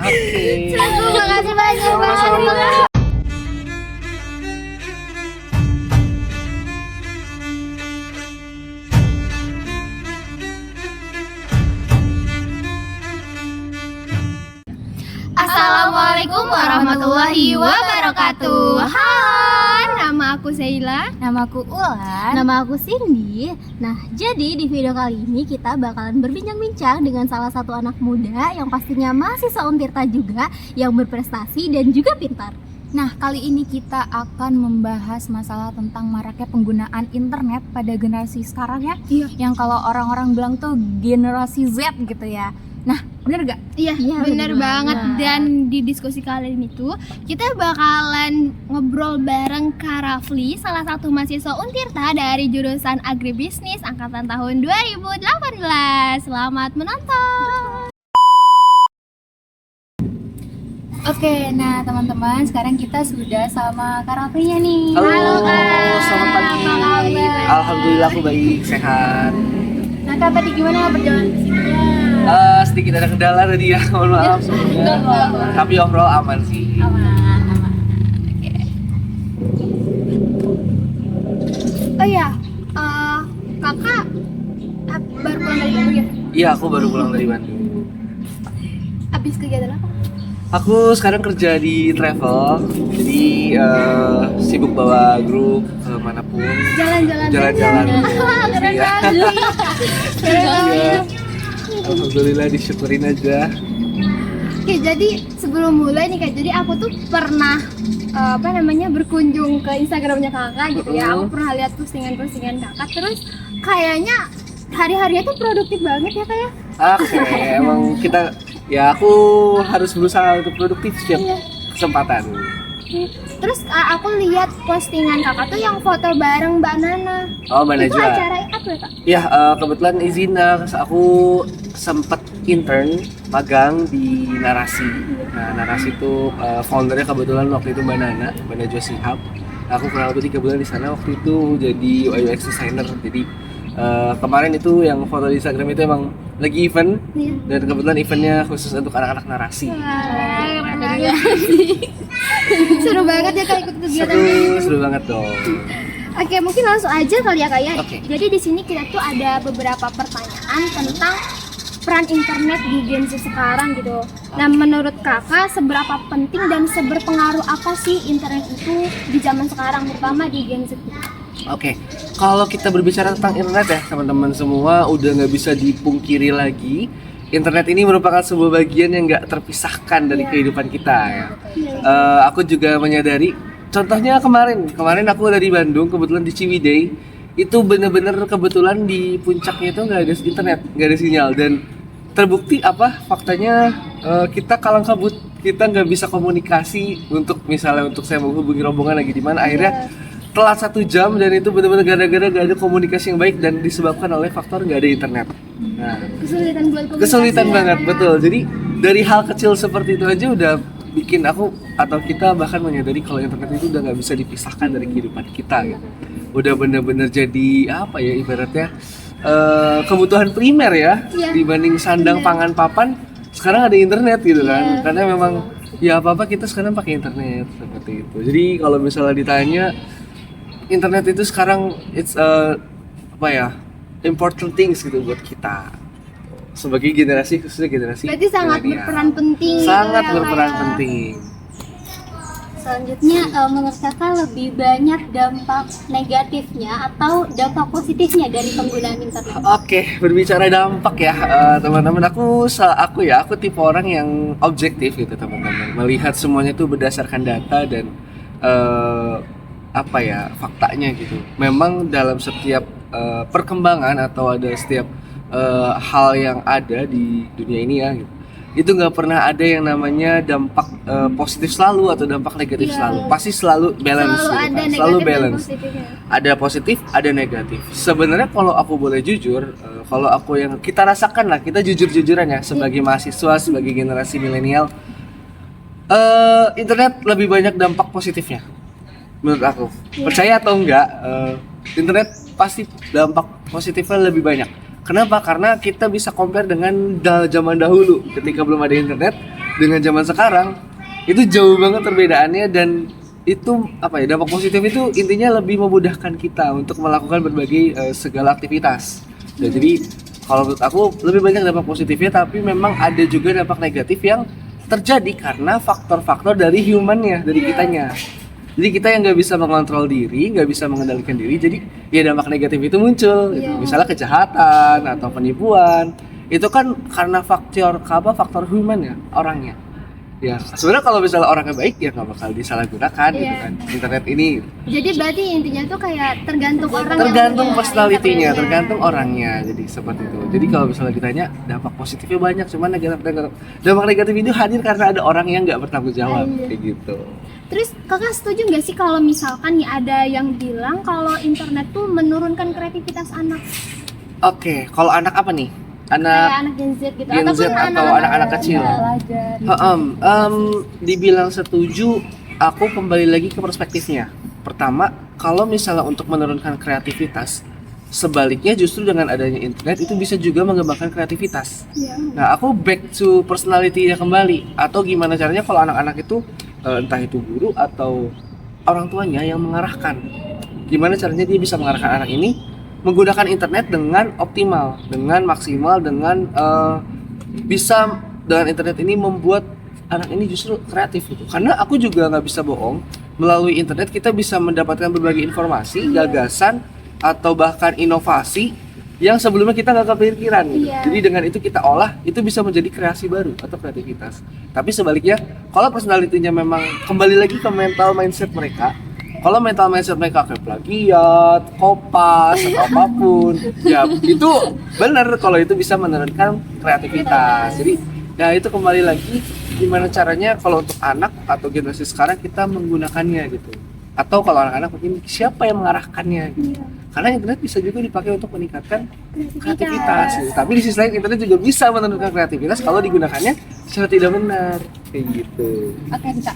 Oke. Terima kasih banyak Sama-sama. banget. Assalamualaikum warahmatullahi wabarakatuh. Hai, nama aku Sheila. Nama aku Ulan. Nama aku Cindy. Nah, jadi di video kali ini kita bakalan berbincang-bincang dengan salah satu anak muda yang pastinya masih seuntirta juga, yang berprestasi dan juga pintar. Nah, kali ini kita akan membahas masalah tentang maraknya penggunaan internet pada generasi sekarang ya. Iya. Yang kalau orang-orang bilang tuh generasi Z gitu ya. Nah, bener gak? Iya, bener banget. Dan di diskusi kali ini tuh kita bakalan ngobrol bareng Kak Rafli, salah satu mahasiswa Untirta dari jurusan Agribisnis angkatan tahun 2018. Selamat menonton. Oke, nah teman-teman, sekarang kita sudah sama Kak Raflinya nih. Halo, Kak. selamat pagi. Apa kabar? Alhamdulillah aku baik, sehat. Nah, Kak, tadi gimana perjalanan kesininya? Sedikit ada kendala tadi ya, mohon maaf sebelumnya. Tapi overall aman sih. Aman. Oh iya, kakak baru pulang dari Bandung ya? Iya, aku baru pulang dari Bandung. Abis kegiatan apa? Aku sekarang kerja di travel, jadi sibuk bawa grup kemanapun. Jalan-jalan. Jalan-jalan. Keren Iya. banget. Keren banget. Iya. Alhamdulillah disyukurin aja. Oke, jadi sebelum mulai nih Kak, jadi aku tuh pernah berkunjung ke Instagramnya kakak gitu ya. Aku pernah lihat postingan-postingan kakak, terus kayaknya hari-harinya tuh produktif banget ya Kak ya. Oke, emang kita ya aku harus berusaha untuk produktif setiap kesempatan. Terus aku lihat postingan kakak tuh yang foto bareng Mbak Nana. Oh, Mbak Itu Najwa. acara apa ya Kak? Ya, kebetulan izin aku sempat intern magang di Narasi. Nah, Narasi itu foundernya kebetulan waktu itu Mbak Nana, Mbak Najwa Shihab. Aku kurang lebih 3 bulan di sana waktu itu jadi UI UX designer. Jadi kemarin itu yang foto di Instagram itu emang lagi event, Iya. dan kebetulan eventnya khusus untuk anak-anak Narasi. Keren banget. Seru banget ya Kak ikut kegiatan Seru, kayak gitu. seru banget dong. Oke, mungkin langsung aja kali ya Kak ya. Oke. Jadi di sini kita tuh ada beberapa pertanyaan tentang peran internet di Gen Z sekarang gitu. Nah, menurut Kakak seberapa penting dan seberpengaruh apa sih internet itu di zaman sekarang, terutama di Gen Z? Oke, kalau kita berbicara tentang internet ya teman-teman semua, udah nggak bisa dipungkiri lagi. Internet ini merupakan sebuah bagian yang nggak terpisahkan dari kehidupan kita ya. Aku juga menyadari, contohnya kemarin aku dari Bandung, kebetulan di Ciwidey, itu bener-bener kebetulan di puncaknya itu nggak ada internet, nggak ada sinyal, dan terbukti apa faktanya kita kalang kabut, kita nggak bisa komunikasi untuk misalnya untuk saya menghubungi rombongan lagi di mana, akhirnya telat 1 jam, dan itu benar-benar gara-gara gak ada komunikasi yang baik dan disebabkan oleh faktor gak ada internet. Nah, Kesulitan buat komunikasi. kesulitan ya, banget, Kak? betul. Jadi dari hal kecil seperti itu aja udah bikin aku atau kita bahkan menyadari kalau internet itu udah nggak bisa dipisahkan dari kehidupan kita gitu. Udah bener-bener jadi apa ya ibaratnya kebutuhan primer ya, Iya. dibanding sandang pangan papan. Sekarang ada internet gitu kan, karena memang ya apa-apa kita sekarang pakai internet seperti itu. Jadi kalau misalnya ditanya, internet itu sekarang it's important things gitu buat kita sebagai generasi, khususnya generasi Berarti sangat milenial. berperan penting. Sangat gitu ya, berperan Kak ya. penting. Selanjutnya, menurut kakak lebih banyak dampak negatifnya atau dampak positifnya dari penggunaan internet? Oke, berbicara dampak ya, teman-teman, aku tipe orang yang objektif gitu teman-teman, melihat semuanya itu berdasarkan data dan faktanya gitu. Memang dalam setiap perkembangan atau ada setiap hal yang ada di dunia ini ya gitu, itu nggak pernah ada yang namanya dampak positif selalu atau dampak negatif selalu, pasti selalu balance Selalu gitu ada kan. negatif Selalu dan balance, positifnya. ada positif ada negatif. Sebenarnya kalau aku boleh jujur, kalau aku yang kita rasakan lah, kita jujur-jujuran ya sebagai mahasiswa, sebagai generasi milenial, internet lebih banyak dampak positifnya menurut aku. Percaya atau enggak, internet pasti dampak positifnya lebih banyak. Kenapa? Karena kita bisa compare dengan zaman dahulu ketika belum ada internet. dengan zaman sekarang itu jauh banget perbedaannya. Dan itu apa ya, dampak positif itu intinya lebih memudahkan kita untuk melakukan berbagai segala aktivitas. Dan jadi kalau menurut aku lebih banyak dampak positifnya, tapi memang ada juga dampak negatif yang terjadi karena faktor-faktor dari humannya, dari kitanya. Jadi kita yang nggak bisa mengontrol diri, nggak bisa mengendalikan diri, jadi ya dampak negatif itu muncul. Gitu. Misalnya kejahatan atau penipuan, itu kan karena faktor human ya, orangnya. Ya sebenarnya kalau misalnya orangnya baik ya nggak bakal disalahgunakan gitu kan internet ini. Jadi berarti intinya tuh kayak tergantung orang, Tergantung yang punya personalitinya, internetnya. tergantung orangnya. Jadi seperti itu. Jadi kalau misalnya ditanya dampak positifnya banyak, cuman dampak negatif itu hadir karena ada orang yang nggak bertanggung jawab kayak gitu. Terus kakak setuju nggak sih kalau misalkan nih ada yang bilang kalau internet tuh menurunkan kreativitas anak? Oke, kalau anak apa nih? Kayak anak Gen Z gitu, Gen Z atau anak-anak kecil? Dibilang setuju, aku kembali lagi ke perspektifnya. Pertama, kalau misalnya untuk menurunkan kreativitas, sebaliknya justru dengan adanya internet itu bisa juga mengembangkan kreativitas. Nah, aku back to personality-nya kembali. Atau gimana caranya kalau anak-anak itu entah itu guru atau orang tuanya yang mengarahkan. Gimana caranya dia bisa mengarahkan anak ini menggunakan internet dengan optimal, dengan maksimal, dengan bisa dengan internet ini membuat anak ini justru kreatif gitu. Karena aku juga nggak bisa bohong, melalui internet kita bisa mendapatkan berbagai informasi, gagasan, atau bahkan inovasi yang sebelumnya kita nggak kepikiran gitu. Jadi dengan itu kita olah, itu bisa menjadi kreasi baru atau kreativitas. Tapi sebaliknya, kalau personalitinya memang kembali lagi ke mental mindset mereka, kalau mental mindset mereka kayak plagiat, kopas, atau apapun, ya itu benar kalau itu bisa menurunkan kreativitas. Jadi ya itu kembali lagi gimana caranya kalau untuk anak atau generasi sekarang kita menggunakannya gitu. Atau kalau anak-anak mungkin siapa yang mengarahkannya gitu. Karena internet bisa juga dipakai untuk meningkatkan kreativitas gitu. Tapi di sisi lain internet juga bisa menurunkan kreativitas kalau digunakannya secara tidak benar kayak gitu. Oke, Dika.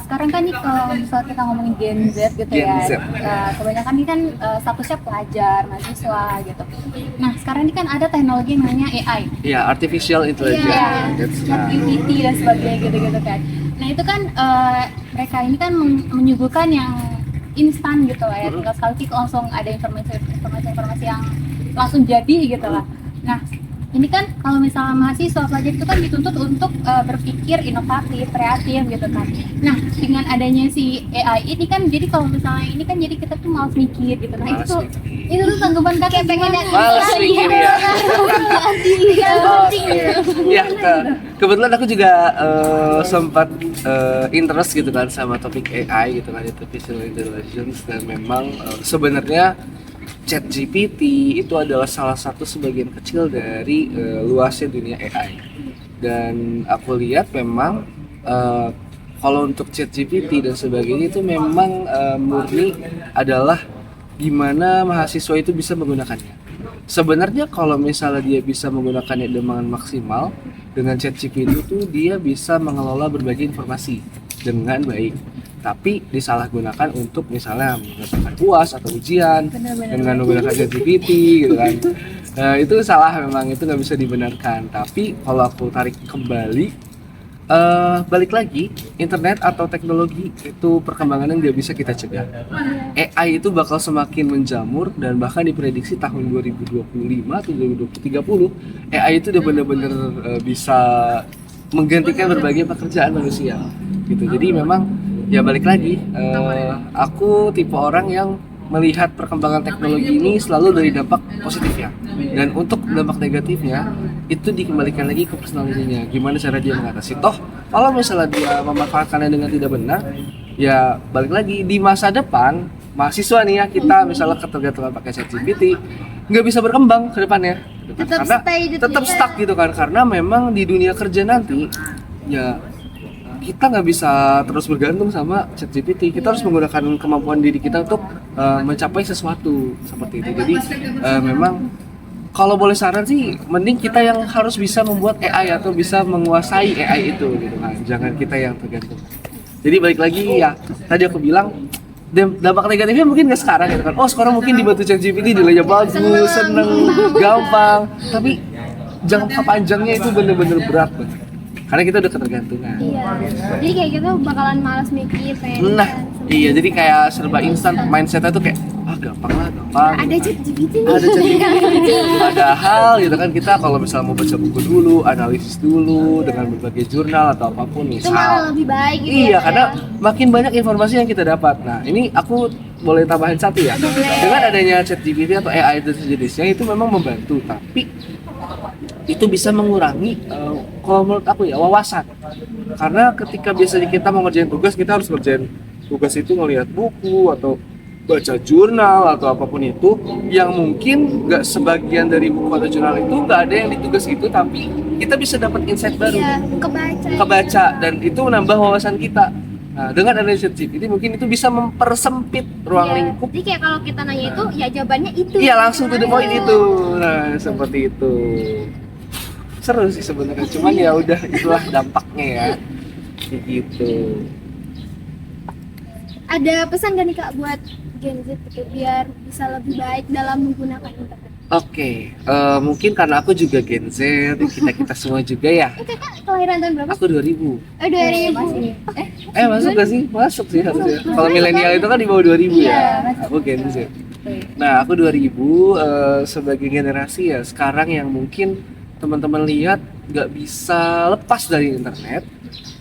Sekarang kan nih kalau misalnya kita ngomongin Gen Z gitu Gen ya, Z. kebanyakan nih kan statusnya pelajar, mahasiswa gitu. Nah, sekarang ini kan ada teknologi yang namanya AI, Ya, artificial intelligence. Nah, ChatGPT dan sebagainya gitu-gitu kan. Nah, itu kan mereka ini kan menyuguhkan yang instan gitu lah ya, tinggal sekali klik langsung ada informasi yang langsung jadi gitu lah. Nah, ini kan kalau misalnya mahasiswa pelajar itu kan dituntut untuk berpikir inovatif, kreatif gitu kan. Nah, dengan adanya si AI ini kan jadi kalau misalnya ini kan jadi kita tuh malas mikir gitu. Nah, itu tuh tanggapan kakak pengen males mikir ya. Ya, kebetulan aku juga sempat interest gitu kan sama topik AI gitu kan, artificial intelligence, dan memang sebenarnya ChatGPT itu adalah salah satu sebagian kecil dari luasnya dunia AI. Dan aku lihat memang kalau untuk ChatGPT dan sebagainya itu memang murni adalah gimana mahasiswa itu bisa menggunakannya. Sebenarnya kalau misalnya dia bisa menggunakannya dengan maksimal, dengan ChatGPT itu dia bisa mengelola berbagai informasi dengan baik. Tapi disalahgunakan untuk misalnya menggunakan UAS atau ujian dengan menggunakan ChatGPT gitu kan. Itu salah, memang itu nggak bisa dibenarkan. Tapi kalau aku tarik kembali, balik lagi, internet atau teknologi itu perkembangan yang nggak bisa kita cegah. AI itu bakal semakin menjamur dan bahkan diprediksi tahun 2025 atau 2030 AI itu udah bener-bener bisa menggantikan berbagai pekerjaan manusia gitu. Jadi memang ya balik lagi, aku tipe orang yang melihat perkembangan teknologi ini selalu dari dampak positifnya, dan untuk dampak negatifnya itu dikembalikan lagi ke personalitinya, gimana cara dia mengatasi. Toh kalau misalnya dia memanfaatkannya dengan tidak benar, ya balik lagi di masa depan mahasiswa nih ya, kita misalnya ketergantungan pakai ChatGPT nggak bisa berkembang ke depannya gitu kan. Karena tetap stuck gitu kan, karena memang di dunia kerja nanti ya kita nggak bisa terus bergantung sama ChatGPT. Kita harus menggunakan kemampuan diri kita untuk mencapai sesuatu seperti itu. Jadi memang kalau boleh saran sih, mending kita yang harus bisa membuat AI atau bisa menguasai AI itu gitu kan. Jangan kita yang tergantung. Jadi balik lagi ya, tadi aku bilang dampak negatifnya mungkin nggak sekarang gitu kan. Oh sekarang mungkin dibantu ChatGPT, nilainya bagus, seneng, gampang. Tapi jangka panjangnya itu bener-bener berat banget. karena kita udah ketergantungan. Iya. Jadi kayak kita bakalan malas mikir kayak Nah, iya, jadi kayak serba instan, mindsetnya tuh kayak gampang lah, gampang. ada ChatGPT nih. Ada ChatGPT. Padahal gitu kan kita kalau misalnya mau baca buku dulu, analisis dulu dengan berbagai jurnal atau apapun Itu malah lebih baik gitu Iya, ya. karena makin banyak informasi yang kita dapat. Nah, ini aku boleh tambahin satu ya. Dengan adanya ChatGPT atau AI dan sejenisnya itu memang membantu, tapi itu bisa mengurangi kalau menurut aku ya wawasan. Karena ketika biasanya kita mau ngerjain tugas, kita harus ngerjain tugas itu ngelihat buku atau baca jurnal atau apapun itu yang mungkin nggak sebagian dari buku atau jurnal itu nggak ada yang di tugas itu, tapi kita bisa dapat insight baru, Iya, kebaca, dan itu menambah wawasan kita. Nah, dengan adanya ChatGPT mungkin itu bisa mempersempit ruang Iya. lingkup. Jadi kayak kalau kita nanya itu, ya jawabannya itu. Iya, langsung to the point itu. Nah, seperti itu. Seru sih sebenarnya, cuman ya udah itulah dampaknya ya. Gitu. Ada pesan gak nih Kak buat Gen Z gitu, biar bisa lebih baik dalam menggunakan internet? Oke, mungkin karena aku juga Gen Z, kita semua juga ya. Kakak kelahiran tahun berapa? Aku 2000. 2000. Masuk gak sih? Masuk sih harusnya. Kalau milenial itu kan di bawah 2000 ya. Aku Gen Z. Nah, aku 2000 sebagai generasi ya sekarang yang mungkin teman-teman lihat nggak bisa lepas dari internet.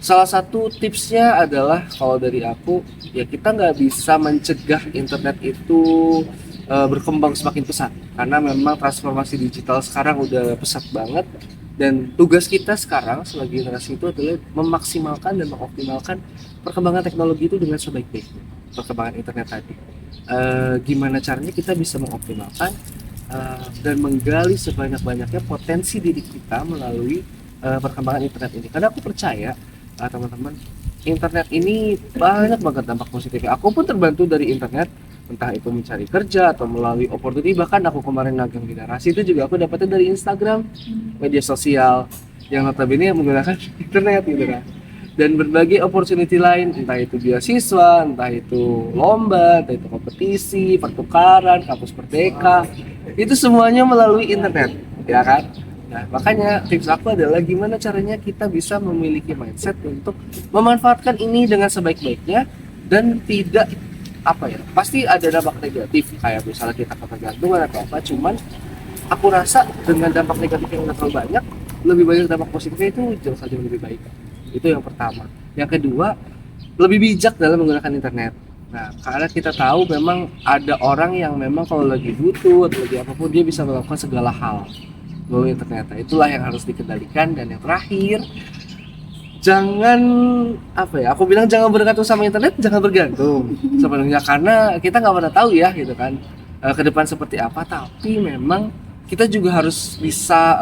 Salah satu tipsnya adalah kalau dari aku ya kita nggak bisa mencegah internet itu berkembang semakin pesat, karena memang transformasi digital sekarang udah pesat banget, dan tugas kita sekarang sebagai generasi itu adalah memaksimalkan dan mengoptimalkan perkembangan teknologi itu dengan sebaik-baiknya, perkembangan internet tadi. Gimana caranya kita bisa mengoptimalkan dan menggali sebanyak-banyaknya potensi diri kita melalui perkembangan internet ini, karena aku percaya teman-teman, internet ini banyak banget dampak positifnya. Aku pun terbantu dari internet, entah itu mencari kerja atau melalui opportunity. Bahkan aku kemarin magang di Narasi itu juga aku dapetnya dari Instagram, media sosial yang notabene menggunakan internet gitu kan. Dan berbagai opportunity lain, entah itu beasiswa, entah itu lomba, entah itu kompetisi, pertukaran, kampus merdeka, itu semuanya melalui internet, ya kan? Nah, makanya tips aku adalah gimana caranya kita bisa memiliki mindset untuk memanfaatkan ini dengan sebaik-baiknya dan tidak pasti ada dampak negatif kayak misalnya kita ketergantungan atau apa, cuman aku rasa dengan dampak negatif yang nggak terlalu banyak, lebih banyak dampak positifnya itu jauh saja lebih baik. Itu yang pertama. Yang kedua, lebih bijak dalam menggunakan internet. Nah, karena kita tahu memang ada orang yang memang kalau lagi butuh atau lagi apapun dia bisa melakukan segala hal melalui internet. Nah, itulah yang harus dikendalikan. Dan yang terakhir, jangan aku bilang jangan bergantung sama internet, jangan bergantung sebenarnya, karena kita nggak pernah tahu ya gitu kan ke depan seperti apa. Tapi memang kita juga harus bisa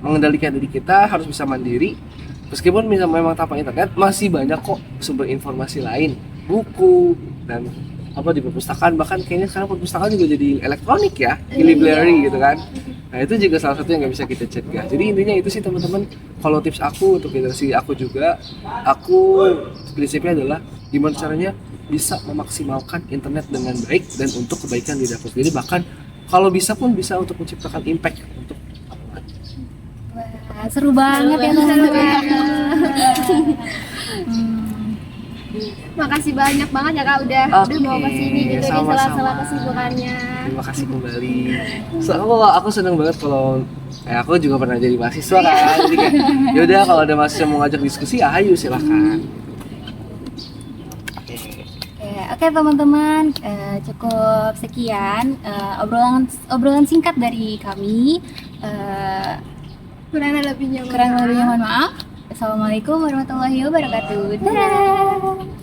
mengendalikan diri kita, harus bisa mandiri. Meskipun memang tanpa internet masih banyak kok sumber informasi lain, buku dan di perpustakaan, bahkan kayaknya sekarang perpustakaan juga jadi elektronik ya, e-library gitu kan. Nah, itu juga salah satu yang nggak bisa kita cegah. Jadi intinya itu sih teman-teman, kalau tips aku untuk generasi aku juga, aku prinsipnya adalah gimana caranya bisa memaksimalkan internet dengan baik dan untuk kebaikan diri aku sendiri, bahkan kalau bisa pun bisa untuk menciptakan impact untuk Seru banget ya teman-teman. Makasih banyak banget ya Kak udah bawa ke sini gitu di sela-sela kesibukannya. Terima kasih kembali. Aku seneng banget kalau aku juga pernah jadi mahasiswa kan. Jadi kayak yaudah kalau ada mahasiswa mau ngajak diskusi, ayo silahkan. Oke teman-teman, cukup sekian obrolan singkat dari kami. Kurang lebihnya Mohon maaf. Assalamualaikum warahmatullahi wabarakatuh. Dadah.